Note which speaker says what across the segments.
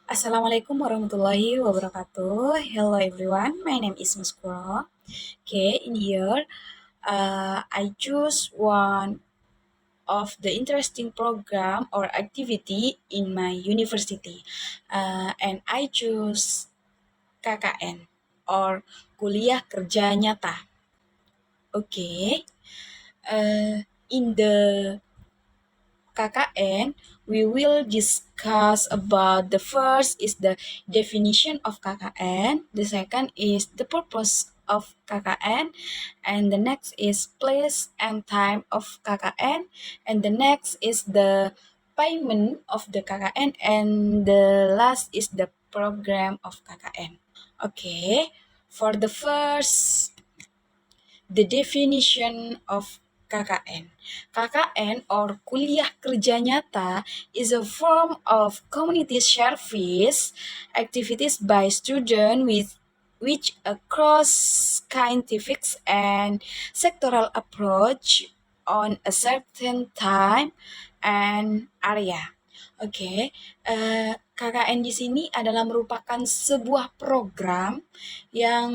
Speaker 1: Assalamualaikum warahmatullahi wabarakatuh. Hello everyone, my name is Muskuro. Okay, in here, I choose one of the interesting program or activity in my university, and I choose KKN or kuliah kerja nyata. Okay, in the KKN, we will discuss about the first is the definition of KKN, the second is the purpose of KKN, and the next is place and time of KKN, and the next is the payment of the KKN, and the last is the program of KKN. Okay, for the first the definition of KKN. KKN or kuliah kerja nyata is a form of community service activities by students with which across scientific and sectoral approach on a certain time and area. Oke, KKN di sini adalah merupakan sebuah program yang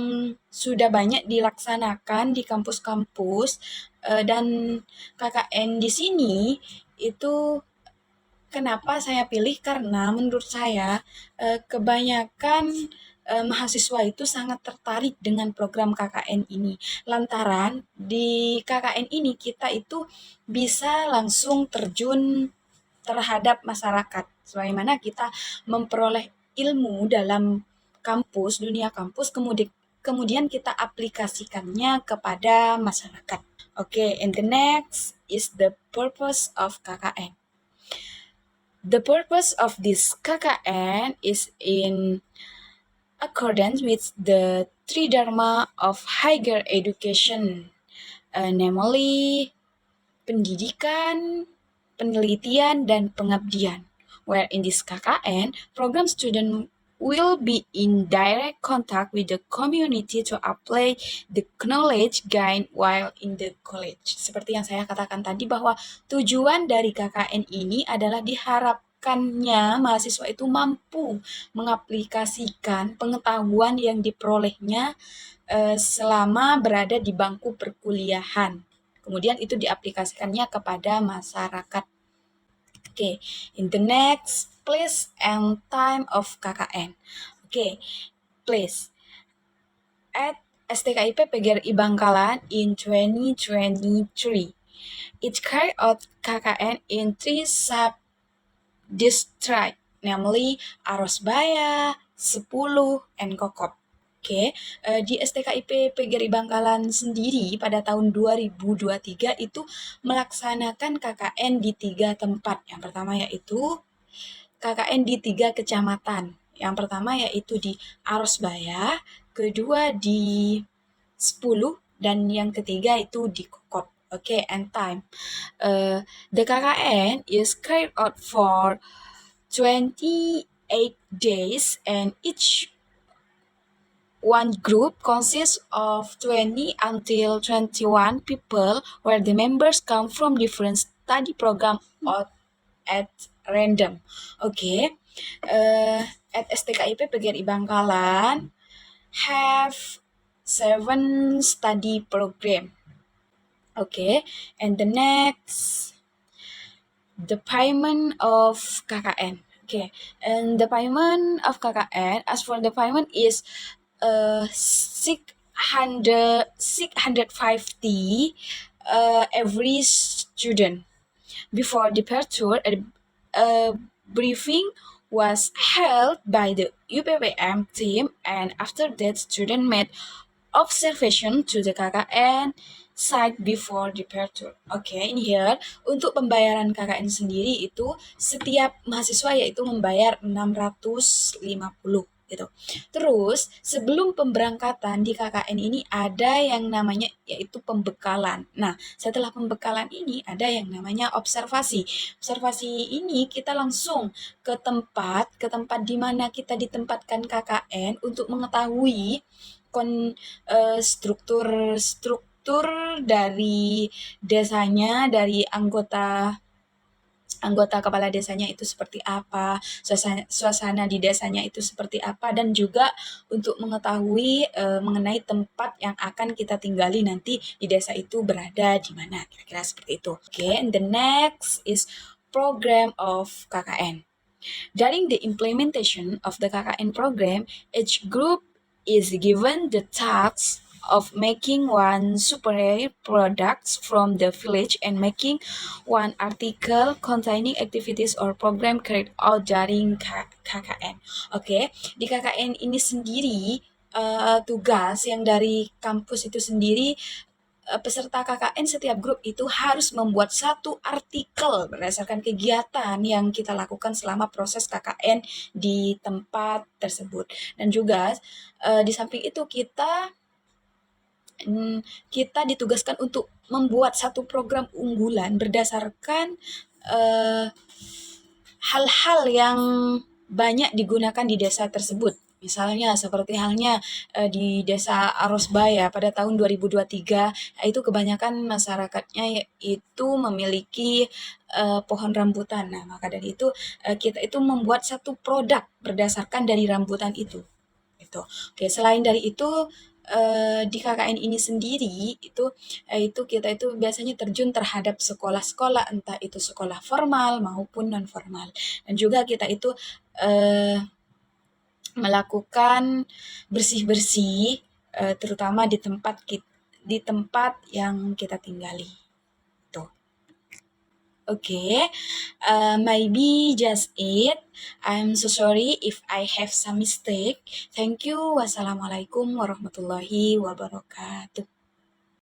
Speaker 1: sudah banyak dilaksanakan di kampus-kampus, dan KKN di sini itu kenapa saya pilih, karena menurut saya, kebanyakan, mahasiswa itu sangat tertarik dengan program KKN ini. Lantaran di KKN ini kita itu bisa langsung terjun terhadap masyarakat, sebagaimana kita memperoleh ilmu dalam kampus, dunia kampus, kemudian kita aplikasikannya kepada masyarakat. Okay, and the next is the purpose of KKN. The purpose of this KKN is in accordance with the three dharma of higher education, namely pendidikan, penelitian, dan pengabdian. Where in this KKN, program student will be in direct contact with the community to apply the knowledge gained while in the college. Seperti yang saya katakan tadi bahwa tujuan dari KKN ini adalah diharapkannya mahasiswa itu mampu mengaplikasikan pengetahuan yang diperolehnya selama berada di bangku perkuliahan. Kemudian itu diaplikasikannya kepada masyarakat. Okay, in the next, place and time of KKN. Okay, place. At STKIP PGRI Bangkalan in 2023. It carried out KKN in 3 sub-districts, namely Arosbaya, Sepuluh, and Kokop. Oke, di STKIP PGRI Bangkalan sendiri pada tahun 2023 itu melaksanakan KKN di 3 tempat. Yang pertama yaitu KKN di 3 kecamatan. Yang pertama yaitu di Arosbaya, kedua di Sepuluh, dan yang ketiga itu di Kokop. Okay, and time. The KKN is carried out for 28 days and each one group consists of 20 until 21 people where the members come from different study program or at random. Okay. At STKIP PGRI Bangkalan have 7 study program. Okay. And the next, the payment of KKN. Okay. And the payment of KKN, as for the payment is 650 every student. Before departure, a briefing was held by the UPPM team, and after that, student made observation to the KKN site before departure. Oke, in here untuk pembayaran KKN sendiri itu setiap mahasiswa yaitu membayar 650 gitu. Terus sebelum pemberangkatan di KKN ini ada yang namanya yaitu pembekalan. Nah, setelah pembekalan ini ada yang namanya observasi. Observasi ini kita langsung ke tempat di mana kita ditempatkan KKN untuk mengetahui struktur dari desanya, dari anggota anggota kepala desanya itu seperti apa, suasana di desanya itu seperti apa, dan juga untuk mengetahui mengenai tempat yang akan kita tinggali nanti di desa itu berada di mana, kira-kira seperti itu. Okay, and the next is program of KKN. During the implementation of the KKN program, each group is given the task of making one superior products from the village and making one article containing activities or program carried out during KKN. Oke, di KKN ini sendiri tugas yang dari kampus itu sendiri, peserta KKN setiap grup itu harus membuat satu artikel berdasarkan kegiatan yang kita lakukan selama proses KKN di tempat tersebut. Dan juga di samping itu kita ditugaskan untuk membuat satu program unggulan berdasarkan hal-hal yang banyak digunakan di desa tersebut. Misalnya seperti halnya di desa Arosbaya pada tahun 2023, itu kebanyakan masyarakatnya itu memiliki pohon rambutan. Nah, maka dari itu kita itu membuat satu produk berdasarkan dari rambutan itu. Gitu. Oke, selain dari itu di KKN ini sendiri itu kita itu biasanya terjun terhadap sekolah-sekolah, entah itu sekolah formal maupun non formal, dan juga kita itu melakukan bersih-bersih terutama di tempat yang kita tinggali. Tuh. Okay, maybe just it. I'm so sorry if I have some mistake. Thank you. Wassalamualaikum warahmatullahi wabarakatuh.